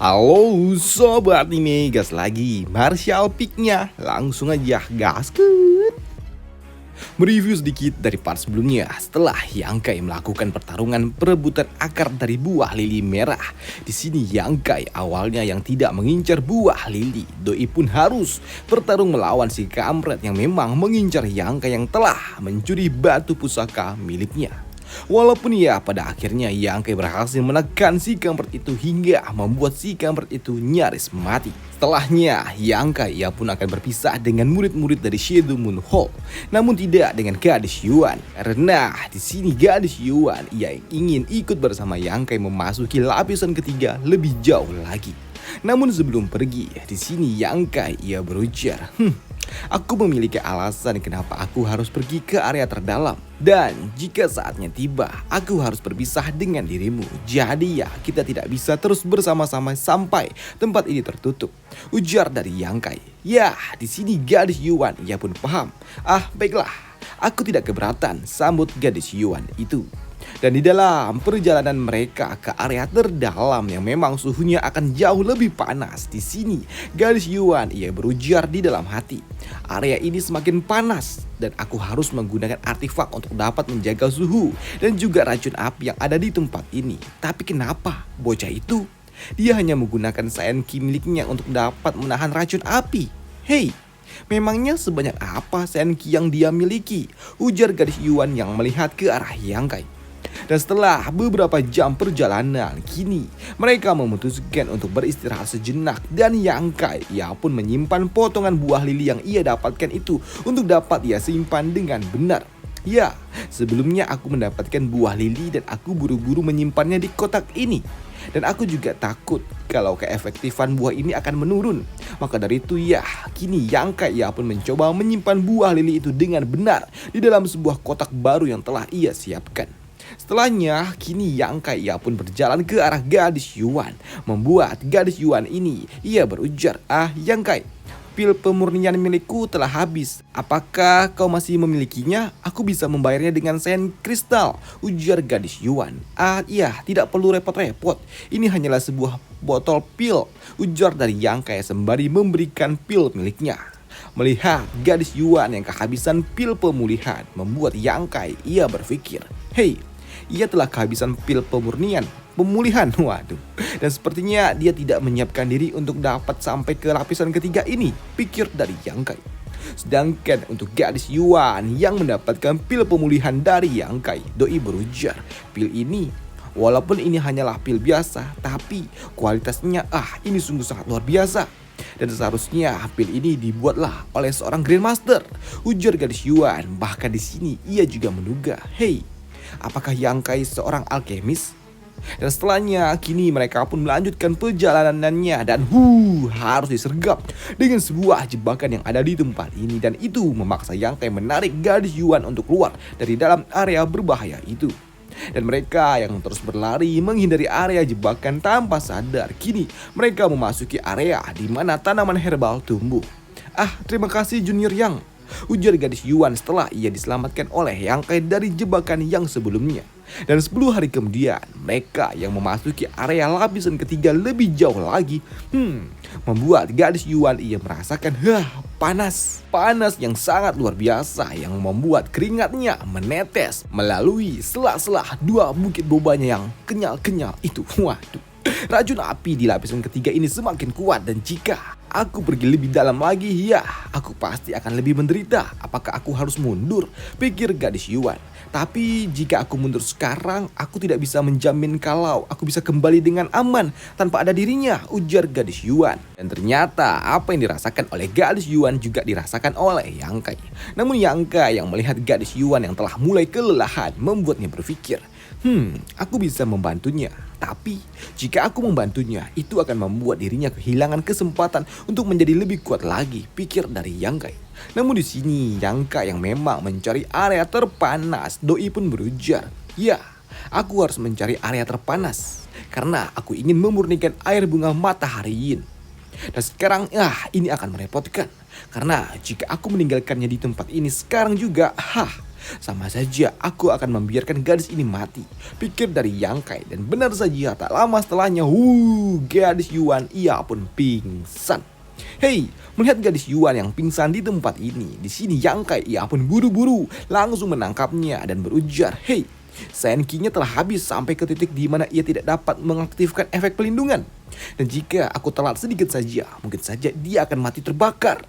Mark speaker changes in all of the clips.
Speaker 1: Halo sobat anime, gas lagi Martial Peak-nya. Langsung aja gaskeun. Mereview sedikit dari part sebelumnya setelah Yangkai melakukan pertarungan perebutan akar dari buah lili merah. Di sini Yangkai awalnya yang tidak mengincar buah lili, doi pun harus bertarung melawan si kampret yang memang mengincar Yangkai yang telah mencuri batu pusaka miliknya. Walaupun ya pada akhirnya Yangkai berhasil menekan si kampret itu hingga membuat si kampret itu nyaris mati. Setelahnya Yangkai ia pun akan berpisah dengan murid-murid dari Shadow Moon Hall, namun tidak dengan gadis Yuan. Karena di sini gadis Yuan ia ingin ikut bersama Yangkai memasuki lapisan ketiga lebih jauh lagi. Namun sebelum pergi, di sini Yangkai ia berujar, aku memiliki alasan kenapa aku harus pergi ke area terdalam. Dan jika saatnya tiba, aku harus berpisah dengan dirimu. Jadi ya, kita tidak bisa terus bersama-sama sampai tempat ini tertutup, ujar dari Yangkai. Ya, di sini gadis Yuan ia pun paham. Baiklah, aku tidak keberatan, sambut gadis Yuan itu. Dan di dalam perjalanan mereka ke area terdalam yang memang suhunya akan jauh lebih panas, di sini gadis Yuan ia berujar di dalam hati. Area ini semakin panas dan aku harus menggunakan artefak untuk dapat menjaga suhu dan juga racun api yang ada di tempat ini. Tapi kenapa bocah itu dia hanya menggunakan Senki miliknya untuk dapat menahan racun api? Hei, memangnya sebanyak apa Senki yang dia miliki? Ujar gadis Yuan yang melihat ke arah Yangkai. Dan setelah beberapa jam perjalanan, kini mereka memutuskan untuk beristirahat sejenak. Dan Yangkai ia pun menyimpan potongan buah lili yang ia dapatkan itu untuk dapat ia simpan dengan benar. Ya, sebelumnya aku mendapatkan buah lili dan aku buru-buru menyimpannya di kotak ini. Dan aku juga takut kalau keefektifan buah ini akan menurun. Maka dari itu ya, kini Yangkai ia pun mencoba menyimpan buah lili itu dengan benar di dalam sebuah kotak baru yang telah ia siapkan. Setelahnya, kini Yangkai ia pun berjalan ke arah gadis Yuan. Membuat gadis Yuan ini, ia berujar, Yangkai, pil pemurnian milikku telah habis. Apakah kau masih memilikinya? Aku bisa membayarnya dengan sen kristal, ujar gadis Yuan. Iya, tidak perlu repot-repot. Ini hanyalah sebuah botol pil, ujar dari Yangkai sembari memberikan pil miliknya. Melihat gadis Yuan yang kehabisan pil pemulihan, membuat Yangkai ia berpikir, hei, ia telah kehabisan pil pemulihan, waduh. Dan sepertinya dia tidak menyiapkan diri untuk dapat sampai ke lapisan ketiga ini, pikir dari Yangkai. Sedangkan untuk gadis Yuan yang mendapatkan pil pemulihan dari Yangkai, doi berujar, pil ini walaupun ini hanyalah pil biasa, tapi kualitasnya ini sungguh sangat luar biasa. Dan seharusnya pil ini dibuatlah oleh seorang Grandmaster, ujar gadis Yuan. Bahkan di sini ia juga menduga, hei, apakah Yangkai seorang alkemis? Dan setelahnya kini mereka pun melanjutkan perjalanannya dan harus disergap dengan sebuah jebakan yang ada di tempat ini. Dan itu memaksa Yangkai menarik gadis Yuan untuk keluar dari dalam area berbahaya itu. Dan mereka yang terus berlari menghindari area jebakan tanpa sadar, kini mereka memasuki area di mana tanaman herbal tumbuh. Terima kasih Junior Yang, ujar gadis Yuan setelah ia diselamatkan oleh Yangkai dari jebakan yang sebelumnya. Dan 10 hari kemudian, mereka yang memasuki area lapisan ketiga lebih jauh lagi, membuat gadis Yuan ia merasakan panas yang sangat luar biasa yang membuat keringatnya menetes melalui sela-sela dua bukit bobanya yang kenyal-kenyal itu. Waduh, racun api di lapisan ketiga ini semakin kuat dan jika aku pergi lebih dalam lagi, ya aku pasti akan lebih menderita. Apakah aku harus mundur? Pikir gadis Yuan. Tapi jika aku mundur sekarang, aku tidak bisa menjamin kalau aku bisa kembali dengan aman tanpa ada dirinya, ujar gadis Yuan. Dan ternyata apa yang dirasakan oleh gadis Yuan juga dirasakan oleh Yangkai. Namun Yangkai yang melihat gadis Yuan yang telah mulai kelelahan membuatnya berpikir, aku bisa membantunya. Tapi jika aku membantunya, itu akan membuat dirinya kehilangan kesempatan untuk menjadi lebih kuat lagi, pikir dari Yangkai. Namun di sini Yangkai yang memang mencari area terpanas, doi pun berujar, ya, aku harus mencari area terpanas karena aku ingin memurnikan air bunga matahariin. Dan sekarang ini akan merepotkan karena jika aku meninggalkannya di tempat ini sekarang juga, Sama saja aku akan membiarkan gadis ini mati, pikir dari Yang Kai. Dan benar saja tak lama setelahnya, gadis Yuan ia pun pingsan. Hei, melihat gadis Yuan yang pingsan di tempat ini, di sini Yang Kai ia pun buru-buru langsung menangkapnya dan berujar, "Hei, Senki-nya telah habis sampai ke titik di mana ia tidak dapat mengaktifkan efek pelindungan. Dan jika aku telat sedikit saja, mungkin saja dia akan mati terbakar."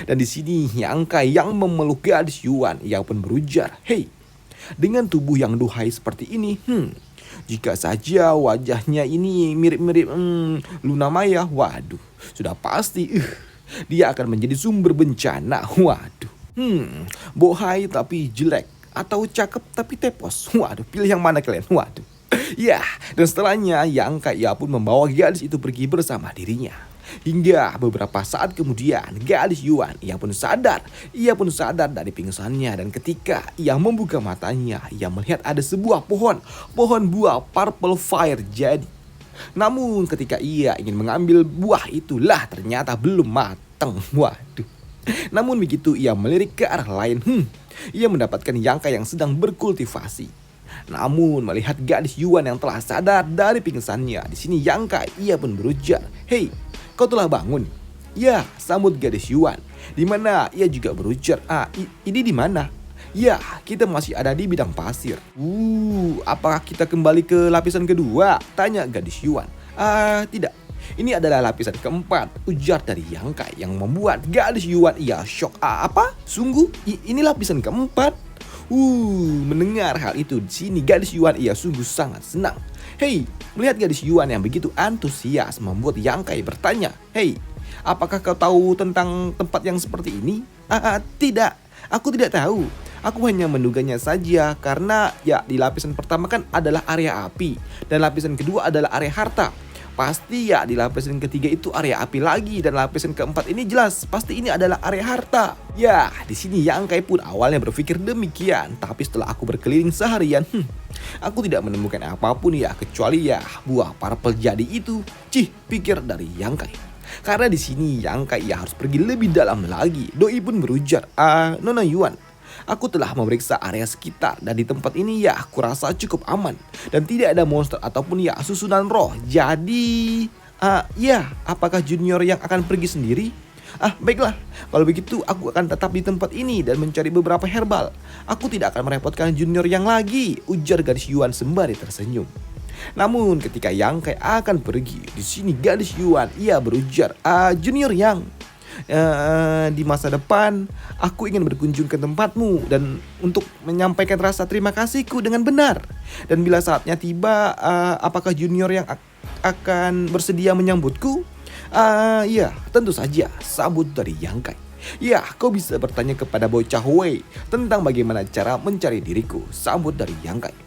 Speaker 1: Dan di sini Yang Kai yang memeluk gadis Yuan, ia pun berujar, "Hei, dengan tubuh yang duhai seperti ini, jika saja wajahnya ini mirip-mirip Luna Maya, waduh, sudah pasti dia akan menjadi sumber bencana. Waduh, bohai tapi jelek, atau cakep tapi tepos. Waduh, pilih yang mana kalian? Waduh." Ya, dan setelahnya Yang Kai ia pun membawa gadis itu pergi bersama dirinya. Hingga beberapa saat kemudian gadis Yuan ia pun sadar dari pingsannya. Dan ketika ia membuka matanya, ia melihat ada sebuah pohon buah purple fire jadi. Namun ketika ia ingin mengambil buah itulah ternyata belum matang. Waduh. Namun begitu ia melirik ke arah lain, ia mendapatkan Yang Kai yang sedang berkultivasi. Namun melihat gadis Yuan yang telah sadar dari pingsannya, di sini Yang Kai ia pun berujar, "Hei, kau telah bangun?" "Ya," sambut gadis Yuan. Di mana ia juga berujar, "Ini di mana?" "Ya, kita masih ada di bidang pasir." Apakah kita kembali ke lapisan kedua?" tanya gadis Yuan. Tidak. Ini adalah lapisan keempat," ujar dari Yang Kai yang membuat gadis Yuan ia shock. Apa? Sungguh? Ini lapisan keempat?" Mendengar hal itu, di sini gadis Yuan ia sungguh sangat senang. Hei, melihat gadis Yuan yang begitu antusias membuat Yang Kai bertanya, "Hei, apakah kau tahu tentang tempat yang seperti ini?" Tidak, aku tidak tahu. Aku hanya menduganya saja karena ya di lapisan pertama kan adalah area api dan lapisan kedua adalah area harta. Pasti ya di lapisan ketiga itu area api lagi dan lapisan keempat ini jelas pasti ini adalah area harta. Ya, di sini Yang Kai pun awalnya berpikir demikian, tapi setelah aku berkeliling seharian, aku tidak menemukan apapun ya kecuali ya buah purple jadi itu. Pikir dari Yang Kai. Karena di sini Yang Kai ya harus pergi lebih dalam lagi. Doi pun berujar, "Nona Yuan, aku telah memeriksa area sekitar dan di tempat ini ya aku rasa cukup aman dan tidak ada monster ataupun ya susunan roh. Jadi, apakah junior yang akan pergi sendiri?" Baiklah, kalau begitu aku akan tetap di tempat ini dan mencari beberapa herbal. Aku tidak akan merepotkan junior yang lagi, ujar gadis Yuan sembari tersenyum. Namun ketika Yang Kai akan pergi, di sini gadis Yuan ia berujar, "Junior Yang, di masa depan aku ingin berkunjung ke tempatmu dan untuk menyampaikan rasa terima kasihku dengan benar. Dan bila saatnya tiba, apakah junior yang akan bersedia menyambutku?" Ya, tentu saja, sambut dari Yang Kai. "Ya, kau bisa bertanya kepada bocah Wei tentang bagaimana cara mencari diriku," sambut dari Yang Kai.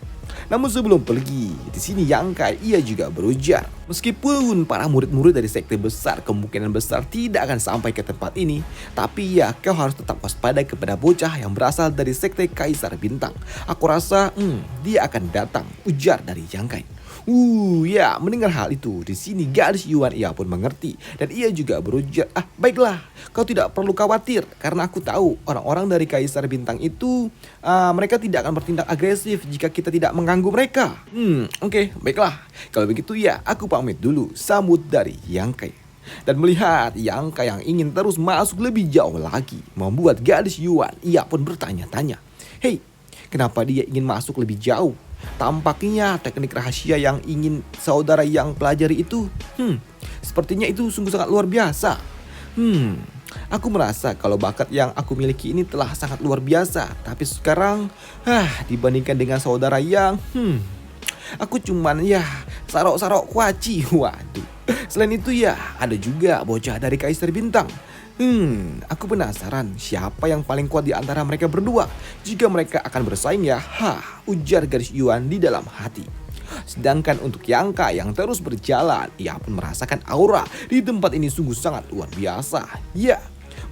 Speaker 1: Namun sebelum pergi, di sini Yang Kai ia juga berujar, "Meskipun para murid-murid dari sekte besar kemungkinan besar tidak akan sampai ke tempat ini, tapi ya kau harus tetap waspada kepada bocah yang berasal dari sekte Kaisar Bintang. Aku rasa dia akan datang," ujar dari Yang Kai. Ya, mendengar hal itu, di sini gadis Yuan ia pun mengerti dan ia juga berujar, "Baiklah, kau tidak perlu khawatir karena aku tahu orang-orang dari Kaisar Bintang itu mereka tidak akan bertindak agresif jika kita tidak mengganggu mereka." Oke, baiklah. Kalau begitu ya, aku pamit dulu, sambut dari Yang Kai. Dan melihat Yang Kai yang ingin terus masuk lebih jauh lagi, membuat gadis Yuan ia pun bertanya-tanya, "Hei, kenapa dia ingin masuk lebih jauh? Tampaknya teknik rahasia yang ingin saudara Yang pelajari itu, sepertinya itu sungguh sangat luar biasa. Aku merasa kalau bakat yang aku miliki ini telah sangat luar biasa. Tapi sekarang, dibandingkan dengan saudara Yang, aku cuman ya sarok-sarok kuaci." Waduh. Selain itu ya, ada juga bocah dari Kaisar Bintang. Aku penasaran siapa yang paling kuat di antara mereka berdua. Jika mereka akan bersaing ya, ujar gadis Yuan di dalam hati. Sedangkan untuk Yang Kai yang terus berjalan, ia pun merasakan aura di tempat ini sungguh sangat luar biasa. Ya,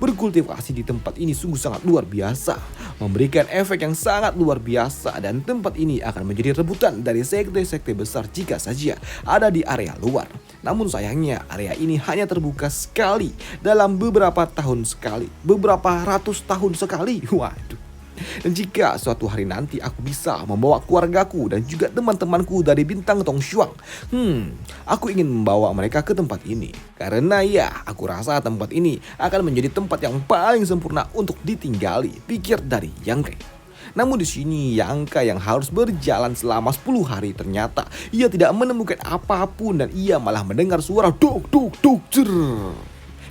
Speaker 1: berkultivasi di tempat ini sungguh sangat luar biasa, memberikan efek yang sangat luar biasa dan tempat ini akan menjadi rebutan dari sekte-sekte besar jika saja ada di area luar. Namun sayangnya area ini hanya terbuka sekali dalam beberapa tahun sekali, beberapa ratus tahun sekali. Waduh. Dan jika suatu hari nanti aku bisa membawa keluargaku dan juga teman-temanku dari bintang Tongshuang, aku ingin membawa mereka ke tempat ini. Karena ya, aku rasa tempat ini akan menjadi tempat yang paling sempurna untuk ditinggali, pikir dari Yang Kai. Namun di sini Yang Kai yang harus berjalan selama 10 hari ternyata ia tidak menemukan apapun dan ia malah mendengar suara duk duk duk cer.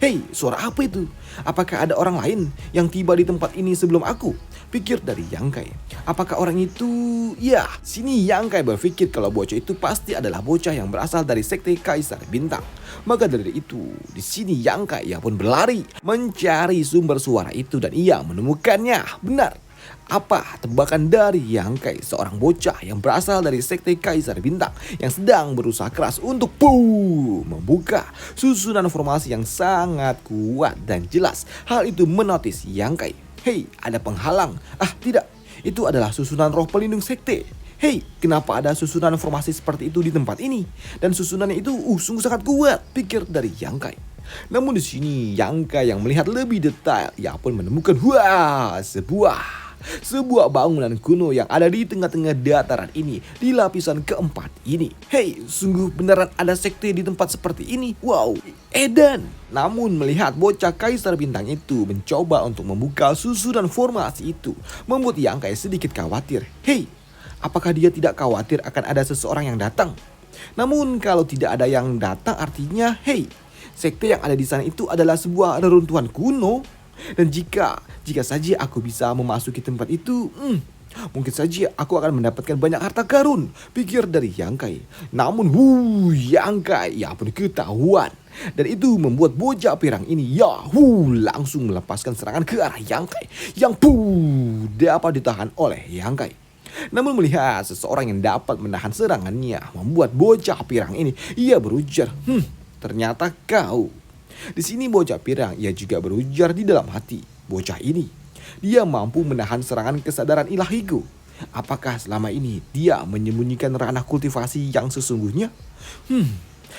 Speaker 1: Hei, suara apa itu? Apakah ada orang lain yang tiba di tempat ini sebelum aku? Pikir dari Yang Kai. Apakah orang itu? Ya, sini Yang Kai berpikir kalau bocah itu pasti adalah bocah yang berasal dari sekte Kaisar Bintang. Maka dari itu, di sini Yang Kai ia pun berlari mencari sumber suara itu dan ia menemukannya. Benar. Apa tebakan dari Yang Kai, seorang bocah yang berasal dari sekte Kaisar Bintang yang sedang berusaha keras untuk membuka susunan formasi yang sangat kuat dan jelas. Hal itu menotis Yang Kai. Hei, ada penghalang. Ah, tidak. Itu adalah susunan roh pelindung sekte. Hei, kenapa ada susunan formasi seperti itu di tempat ini? Dan susunannya itu sungguh sangat kuat, pikir dari Yang Kai. Namun di sini Yang Kai yang melihat lebih detail, ia pun menemukan sebuah bangunan kuno yang ada di tengah-tengah dataran ini, di lapisan keempat ini. Hei, sungguh beneran ada sekte di tempat seperti ini. Wow, edan. Namun melihat bocah Kaisar Bintang itu mencoba untuk membuka susunan formasi itu, membuat Yang Kai sedikit khawatir. Hei, apakah dia tidak khawatir akan ada seseorang yang datang? Namun kalau tidak ada yang datang artinya, hei, sekte yang ada di sana itu adalah sebuah reruntuhan kuno. Dan jika saja aku bisa memasuki tempat itu, mungkin saja aku akan mendapatkan banyak harta karun, pikir dari Yang Kai. Namun Yang Kai ya pun ketahuan. Dan itu membuat bocah pirang ini langsung melepaskan serangan ke arah Yang Kai yang dapat ditahan oleh Yang Kai. Namun melihat seseorang yang dapat menahan serangannya membuat bocah pirang ini ia berujar, ternyata kau. Di sini bocah pirang ia juga berujar di dalam hati. Bocah ini, dia mampu menahan serangan kesadaran ilahiku. Apakah selama ini dia menyembunyikan ranah kultivasi yang sesungguhnya?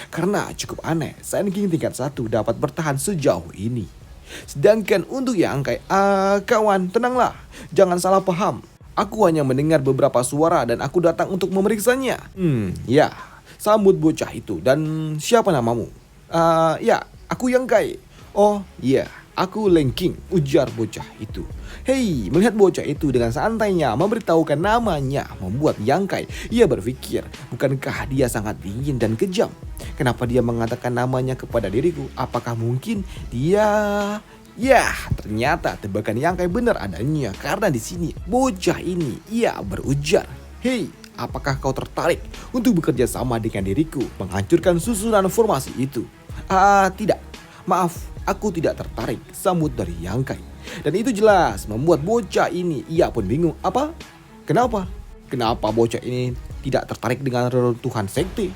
Speaker 1: Karena cukup aneh, Saiyan King tingkat 1 dapat bertahan sejauh ini. Sedangkan untuk Yang Kai, kawan, tenanglah, jangan salah paham. Aku hanya mendengar beberapa suara dan aku datang untuk memeriksanya. Ya, sambut bocah itu. Dan siapa namamu? Ya, aku Yang Kai. Oh iya, aku Leng King, ujar bocah itu. Hei, melihat bocah itu dengan santainya memberitahukan namanya membuat Yang Kai ia berpikir, bukankah dia sangat dingin dan kejam? Kenapa dia mengatakan namanya kepada diriku? Apakah mungkin dia... Ya, ternyata tebakan Yang Kai benar adanya karena di sini bocah ini ia berujar, hei, apakah kau tertarik untuk bekerja sama dengan diriku menghancurkan susunan formasi itu? Tidak, maaf, aku tidak tertarik, sambut dari Yang Kai. Dan itu jelas membuat bocah ini ia pun bingung. Apa? Kenapa? Kenapa bocah ini tidak tertarik dengan reruntuhan sekte?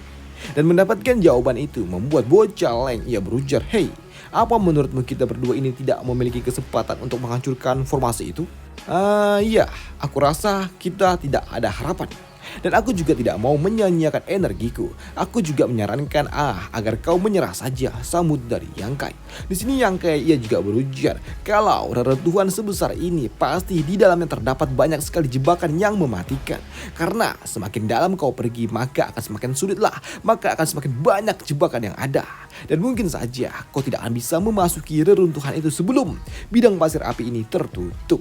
Speaker 1: Dan mendapatkan jawaban itu membuat bocah Leng ia berujar, hei, apa menurutmu kita berdua ini tidak memiliki kesempatan untuk menghancurkan formasi itu? Iya, aku rasa kita tidak ada harapan. Dan aku juga tidak mau menyanyiakan energiku. Aku juga menyarankan agar kau menyerah saja, sambut dari Yang Kai. Di sini Yang Kai ia juga berujar, kalau reruntuhan sebesar ini pasti di dalamnya terdapat banyak sekali jebakan yang mematikan. Karena semakin dalam kau pergi maka akan semakin sulitlah, maka akan semakin banyak jebakan yang ada. Dan mungkin saja kau tidak akan bisa memasuki reruntuhan itu sebelum bidang pasir api ini tertutup.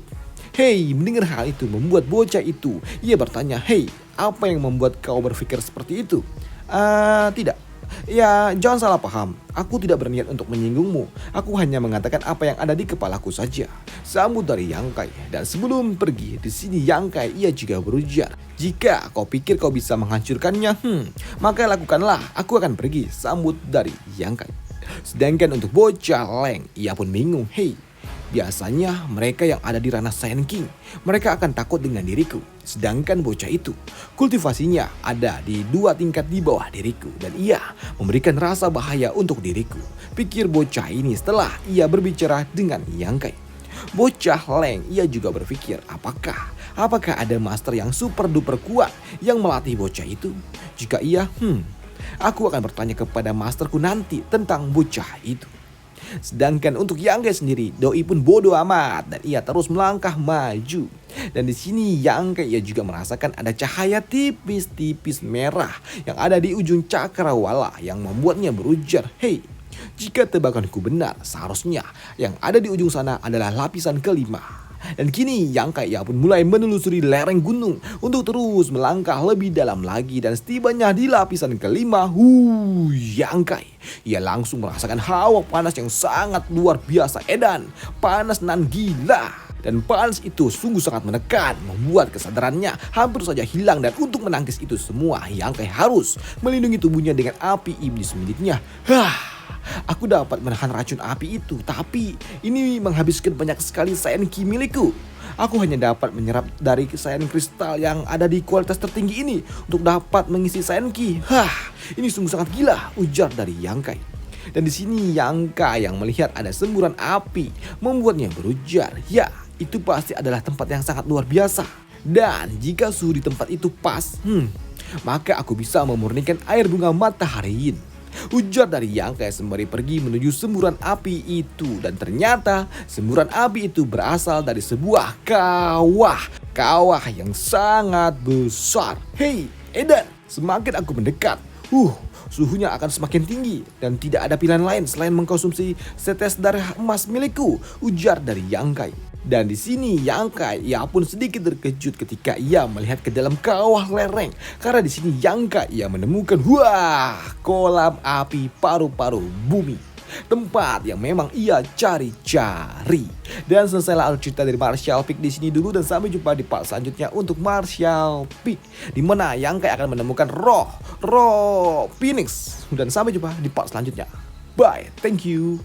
Speaker 1: Hei, mendengar hal itu membuat bocah itu ia bertanya, hei, apa yang membuat kau berpikir seperti itu? Tidak. Ya, jangan salah paham. Aku tidak berniat untuk menyinggungmu. Aku hanya mengatakan apa yang ada di kepalaku saja, sambut dari Yang Kai. Dan sebelum pergi, di sini Yang Kai ia juga berujar, jika kau pikir kau bisa menghancurkannya, maka lakukanlah. Aku akan pergi, sambut dari Yang Kai. Sedangkan untuk bocah Leng, ia pun bingung. Hei, biasanya mereka yang ada di ranah Saiyan King, mereka akan takut dengan diriku. Sedangkan bocah itu, kultivasinya ada di 2 tingkat di bawah diriku. Dan ia memberikan rasa bahaya untuk diriku, pikir bocah ini setelah ia berbicara dengan Yang Kai. Bocah Leng ia juga berpikir, apakah ada master yang super duper kuat yang melatih bocah itu? Jika iya, aku akan bertanya kepada masterku nanti tentang bocah itu. Sedangkan untuk Yang Kai sendiri, Doi pun bodoh amat dan ia terus melangkah maju. Dan di sini Yang Kai ia juga merasakan ada cahaya tipis-tipis merah yang ada di ujung cakrawala yang membuatnya berujar, "Hei, jika tebakanku benar, seharusnya yang ada di ujung sana adalah lapisan kelima." Dan kini Yang Kai ia pun mulai menelusuri lereng gunung untuk terus melangkah lebih dalam lagi. Dan setibanya di lapisan kelima, Yang Kai ia langsung merasakan hawa panas yang sangat luar biasa edan. Panas nan gila. Dan panas itu sungguh sangat menekan, membuat kesadarannya hampir saja hilang. Dan untuk menangkis itu semua, Yang Kai harus melindungi tubuhnya dengan api iblis miliknya. Aku dapat menahan racun api itu, tapi ini menghabiskan banyak sekali Saiyan-Ki milikku. Aku hanya dapat menyerap dari Saiyan kristal yang ada di kualitas tertinggi ini untuk dapat mengisi Saiyan-Ki. Ini sungguh sangat gila, ujar dari Yang Kai. Dan di sini Yang Kai yang melihat ada semburan api membuatnya berujar, ya, itu pasti adalah tempat yang sangat luar biasa. Dan jika suhu di tempat itu pas, maka aku bisa memurnikan air bunga matahari, ujar dari Yang Kai sembari pergi menuju semburan api itu. Dan ternyata semburan api itu berasal dari sebuah kawah yang sangat besar. Hei, edan, semakin aku mendekat, suhunya akan semakin tinggi dan tidak ada pilihan lain selain mengkonsumsi setes darah emas milikku, ujar dari Yang Kai. Dan di sini Yang Kai ia pun sedikit terkejut ketika ia melihat ke dalam kawah lereng, karena di sini Yang Kai ia menemukan kolam api paru-paru bumi, tempat yang memang ia cari-cari. Dan selesailah alur cerita dari Martial Peak di sini dulu, dan sampai jumpa di part selanjutnya untuk Martial Peak, di mana Yang Kai akan menemukan roh Phoenix. Dan sampai jumpa di part selanjutnya. Bye, thank you.